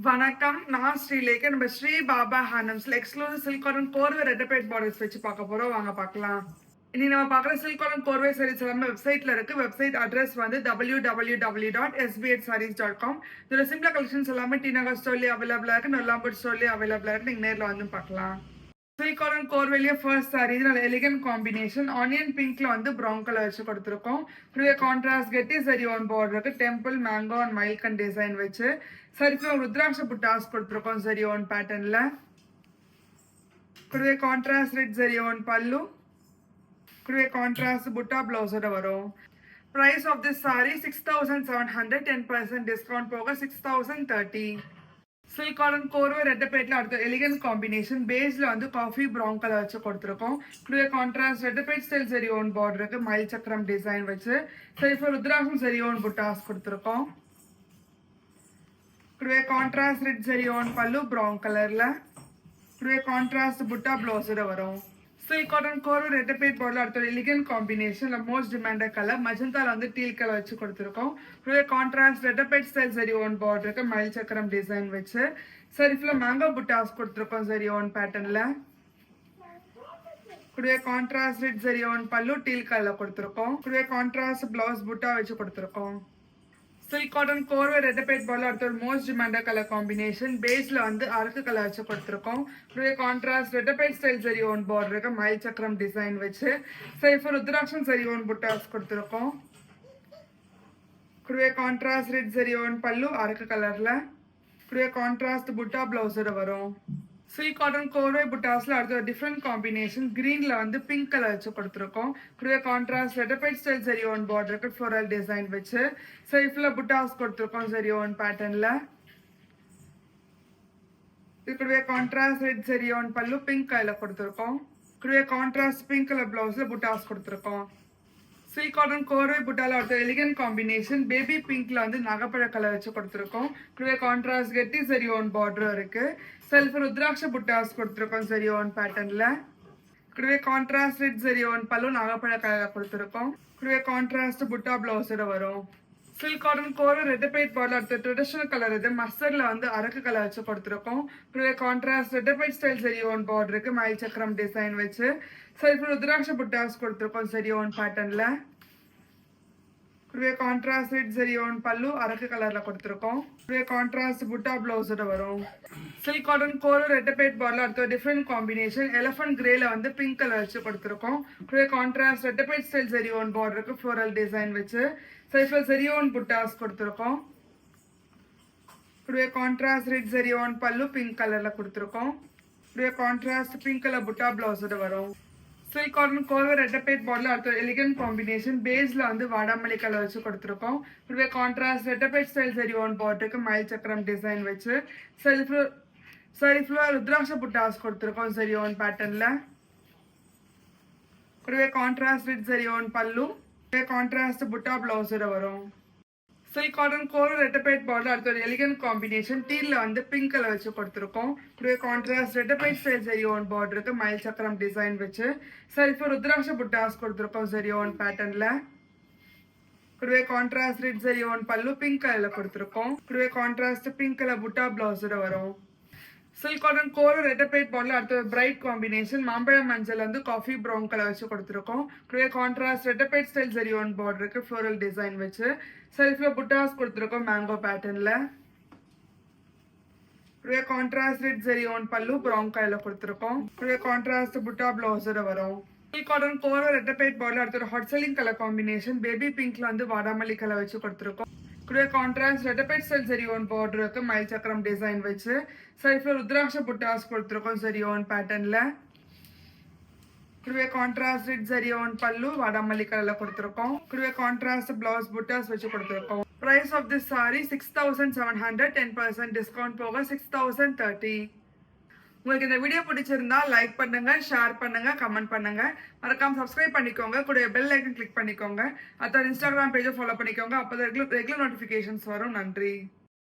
வணக்கம். நான் ஸ்ரீலேகா. நம்ம ஸ்ரீ பாபா ஹேண்ட்லூம்ஸ்ல எக்ஸ்க்ளூசிவ் சில்க் காட்டன் கோர்வை ரெட்டபேட் பார்டர்ஸ் வச்சு பார்க்க போறோம். வாங்க பார்க்கலாம். இனி நம்ம பார்க்குற சில்க் காட்டன் கோர்வை சாரீஸ் எல்லாமே வெப்சைட்ல இருக்கு. வெப்சைட் அட்ரஸ் வந்து www.sbhsarees.com. இதோட சிம்பிளா கலெக்ஷன்ஸ் எல்லாமே டி நகர் ஸ்டோர்லயே அவைலபிளா இருக்கு, நொல்லாம்பூர் ஸ்டோர்லயே அவைலபிளா இருக்கு. நீங்க நேரில் வந்து பார்க்கலாம். சில்க் காட்டன் கோர்வையிலேயே ஃபர்ஸ்ட் சாரி இது நல்ல எலிகன்ட் காம்பினேஷன். ஆனியன் பிங்க்ல வந்து ப்ரௌன் கலர் வச்சு கொடுத்துருக்கோம். ஃபுல்வே கான்ட்ராஸ்ட் கெட்டி சரி ஒன் பார்டருக்கு டெம்பிள் மேங்கோ அண்ட் மைல்கன் டிசைன் வச்சு சரிஃபில் ருத்ராட்ச புட்டாஸ் கொடுத்துருக்கோம் சரி ஒன் பேட்டர்ன்ல. ஃபுல்வே கான்ட்ராஸ்ட் ரெட் சரி ஒன் பல்லு, ஃபுல்வே கான்ட்ராஸ்ட் புட்டா பிளவுஸோட வரும். Price of this sari 6700, 10% discount போக 6030. சில்க் காட்டன் கோர்வை ரெட்டபேட்ல அடுத்த எலிகன்ட் காம்பினேஷன். பேஸ்ல வந்து காஃபி ப்ரௌன் கலர் வச்சு கொடுத்துருக்கோம். ஃபுல்வே கான்ட்ராஸ்ட் ரெட்டபேட் ஸ்டைல் சரி ஓன் பார்டருக்கு மயில் சக்கரம் டிசைன் வச்சு சரிஃபா ருத்ராட்சம் சரி ஓன் புட்டாஸ் கொடுத்துருக்கோம். ஃபுல்வே கான்ட்ராஸ்ட் ரெட் சரி ஓன் பல்லு ப்ரௌன் கலர்ல, ஃபுல்வே கான்ட்ராஸ்ட் புட்டா பிளவுஸோட வரும். சில்க் காட்டன் கோர்வை ரெட்டபேட் பார்டர்ல அடுத்த எலிகன்ட் காம்பினேஷன்ல மோஸ்ட் டிமாண்டட் கலர் மஜந்தால வந்து டீல் கலர் வச்சு கொடுத்துருக்கோம். ஃபுல்வே கான்ட்ராஸ்ட் ரெட்டபேட் ஸ்டைல் சரி ஓன் பார்டருக்கு மயில் சக்கரம் டிசைன் வச்சு சரிஃபில் மேங்கோ புட்டாஸ் கொடுத்துருக்கோம் சரி ஓன் பேட்டர்ன்ல. ஃபுல்வே கான்ட்ராஸ்ட் ரெட் சரி ஓன் பல்லு டீல் கலர்ல கொடுத்துருக்கோம். ஃபுல்வே கான்ட்ராஸ்ட் பிளவுஸ் புட்டா வச்சு கொடுத்துருக்கோம். சில்க் காட்டன் கோர்வை ரெட்டபேட் பார்டர்ல அடுத்த ஒரு மோஸ்ட் டிமாண்டட் கலர் காம்பினேஷன். பேஸ்ல வந்து அரக்கு கலர் வச்சு கொடுத்துருக்கோம். ஃபுல்வே கான்ட்ராஸ்ட் ரெட்டபேட் ஸ்டைல் சரி ஓன் பார்டருக்கு மயில் சக்கரம் டிசைன் வச்சு சரிஃபர் ருத்ராட்சம் சரி ஓன் புட்டாஸ் கொடுத்துருக்கோம். ஃபுல்வே கான்ட்ராஸ்ட் ரெட் சரி ஓன் பல்லு அரக்கு கலர்ல, ஃபுல்வே கான்ட்ராஸ்ட் புட்டா பிளவுஸோட வரும். சில்க் காட்டன் கோர்வை புட்டாஸ்ல அடுத்த ஒரு டிஃப்ரெண்ட் காம்பினேஷன். கிரீன்ல வந்து பிங்க் கலர் வச்சு கொடுத்துருக்கோம். ஃபுல்வே கான்ட்ராஸ்ட் ரெட்டபேட் ஸ்டைல் சரி ஓன் பார்டருக்கு ஃப்ளோரல் டிசைன் வச்சு சரிஃபில் புட்டாஸ் கொடுத்துருக்கோம் சரி ஓன் பேட்டர்ன்ல. இதுக்குள்ளே கான்ட்ராஸ்ட் ரெட் சரி ஓன் பல்லு பிங்க் கலர்ல கொடுத்துருக்கோம். இதுக்குள்ளே கான்ட்ராஸ்ட் பிங்க் கலர் பிளவுஸ்ல புட்டாஸ் கொடுத்துருக்கோம். சில்க் காட்டன் கோர்வை புட்டால அடுத்த எலிகன்ட் காம்பினேஷன். பேபி பிங்க்ல வந்து நகப்பழ கலர் வச்சு கொடுத்துருக்கோம். இதுவே கான்ட்ராஸ்ட் கெட்டி சரி ஓன் பார்டர் இருக்கு. செல்ஃப் ருத்ராட்ச புட்டாஸ் கொடுத்துருக்கோம் சரி ஓன் பேட்டர்ன்ல. இதுவே கான்ட்ராஸ்ட் ரெட் சரி ஓன் பல்லு நகப்பழ கலர் கொடுத்துருக்கோம். இதுவே கான்ட்ராஸ்ட் புட்டா பிளவுஸோட வரும். சில்க் காட்டன் கோர்வை ரெட்டபேட் பார்டர் அடுத்த ட்ரெடிஷனல் கலர் இது மஸ்டர்ட்ல வந்து அரக்கு கலர் வச்சு கொடுத்துருக்கோம். இதுவே கான்ட்ராஸ்ட் ரெட்டபேட் ஸ்டைல் சரி ஓன் பார்டருக்கு மயில் சக்கரம் டிசைன் வச்சு செல்ஃப் ருத்ராட்ச புட்டாஸ் கொடுத்துருக்கோம் சரி ஓன் பேட்டர்ன்ல. இதுவே கான்ட்ராஸ்ட் ரெட் சரி ஓன் பல்லு அரக்கு கலர்ல கொடுத்துருக்கோம். இதுவே கான்ட்ராஸ்ட் புட்டா பிளவுஸோட வரும். சில்க் காட்டன் கோர்வை ரெட்டபேட் பார்டர்ல அடுத்த டிஃப்ரெண்ட் காம்பினேஷன். எலிஃபண்ட் கிரேல வந்து பிங்க் கலர் வச்சு கொடுத்துருக்கோம். இதுவே கான்ட்ராஸ்ட் ரெட்டபேட் ஸ்டைல் சரி ஓன் பார்டருக்கு ஃப்ளோரல் டிசைன் வச்சு சைஃபில் சரி ஓன் புட்டாஸ் கொடுத்துருக்கோம். இதுவே கான்ட்ராஸ்ட் ரெட் சரி ஓன் பல்லு பிங்க் கலர்ல கொடுத்துருக்கோம். இதுவே கான்ட்ராஸ்ட் பிங்க் கலர் புட்டா பிளவுஸோட வரும். சில்க் காட்டன் கோர்வை ரெட்டபேட் பார்டர்ல அடுத்த எலிகன்ட் காம்பினேஷன். பேஸ்ல வந்து வாடாமல்லி கலர் வச்சு கொடுத்துருக்கோம். இதுவே கான்ட்ராஸ்ட் ரெட்டபேட் ஸ்டைல் சரி ஓன் பார்டருக்கு மயில் சக்கரம் டிசைன் வச்சு சரிஃபில் ருத்ராட்ச புட்டாஸ் கொடுத்துருக்கோம் சரி ஓன் பேட்டர்ன்ல. இதுவே கான்ட்ராஸ்ட் ரெட் சரி ஓன் பல்லு, இதுவே கான்ட்ராஸ்ட் புட்டா பிளவுஸோட வரும். சில்க் காட்டன் கோர்வை ரெட்டபேட் பார்டர் அடுத்த ஒரு எலிகன்ட் காம்பினேஷன். டீல்ல வந்து பிங்க் கலர் வச்சு கொடுத்துருக்கோம். இதுவே கான்ட்ராஸ்ட் ரெட்டபேட் ஸ்டைல் சரி ஓன் பார்டருக்கு மயில் சக்கரம் டிசைன் வச்சு சரிஃபர் ருத்ராட்ச புட்டாஸ் கொடுத்துருக்கோம் சரி ஓன் பேட்டர்ன்ல. இதுவே கான்ட்ராஸ்ட் ரெட் சரி ஓன் பல்லு பிங்க் கலர்ல கொடுத்துருக்கோம். இதுவே கான்ட்ராஸ்ட் பிங்க் கலர் புட்டா பிளவுஸோட வரும். சில்க் காட்டன் கோர்வை ரெட்டபேட் பார்டர்ல அடுத்த பிரைட் காம்பினேஷன். மாம்பழ மஞ்சள் வந்து காஃபி ப்ரௌன் கலர் வச்சு கொடுத்துருக்கோம். இதுவே கான்ட்ராஸ்ட் ரெட்டபேட் ஸ்டைல் சரி ஓன் பார்டருக்கு ஃப்ளோரல் டிசைன் வச்சு செல்ஃபில் புட்டாஸ் கொடுத்துருக்கோம் மேங்கோ பேட்டர்ன்ல. இதுவே கான்ட்ராஸ்ட் ரெட் சரி ஓன் பல்லு ப்ரௌன் கலர்ல கொடுத்துருக்கோம். இதுவே கான்ட்ராஸ்ட் புட்டா பிளவுஸோட வரும். சில்க் காட்டன் கோர்வை ரெட்டபேட் பார்டர்ல அடுத்த hot selling colour combination. Baby பிங்க்ல வந்து வாடாமல்லி கலர் வச்சு கொடுத்துருக்கோம். இதுவே கான்ட்ராஸ்ட் ரெட்டபேட் ஸ்டைல் சரி ஓன் பார்டருக்கு மயில் சக்கரம் டிசைன் வச்சு சரிஃபில் ருத்ராட்ச புட்டாஸ் கொடுத்துருக்கோம் சரி ஓன் பேட்டர்ன்ல. இதுவே கான்ட்ராஸ்ட் ரெட் சரி ஓன் பல்லு வாடாமல்லி கலர்ல கொடுத்துருக்கோம். இதுவே கான்ட்ராஸ்ட் பிளவுஸ் புட்டாஸ் வச்சு கொடுத்துருக்கோம். Price of this sari 6700, 10% discount போக 6030. உங்களுக்கு இந்த வீடியோ பிடிச்சிருந்தா லைக் பண்ணுங்க, ஷேர் பண்ணுங்க, கமெண்ட் பண்ணுங்க. மறக்காம சப்ஸ்கிரைப் பண்ணிக்கோங்க. கூட பெல் ஐக்கன் கிளிக் பண்ணிக்கோங்க. அதான் இன்ஸ்டாகிராம் பேஜை ஃபாலோ பண்ணிக்கோங்க. அப்போதான் ரெகுலர் நோட்டிஃபிகேஷன்ஸ் வரும். நன்றி.